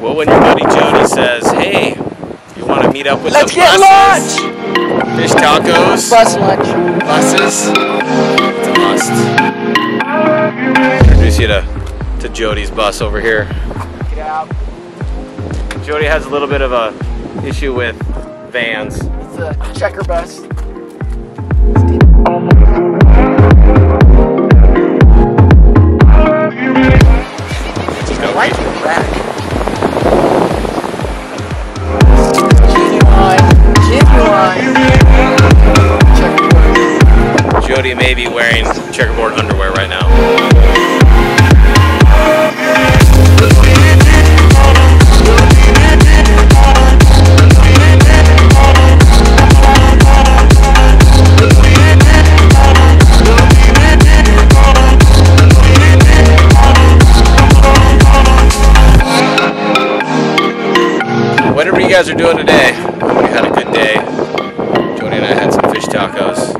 Well, when your buddy Jody says, "Hey, you want to meet up with Let's the get buses? lunch! Fish tacos, Bus lunch. buses, it's a must." Introduce you to Jody's bus over here. Get out. Jody has a little bit of a issue with vans. It's a checker bus. I like the rack. Genuine. Jody may be wearing checkerboard underwear right now. Whatever you guys are doing today, we had a good day. Jody and I had some fish tacos.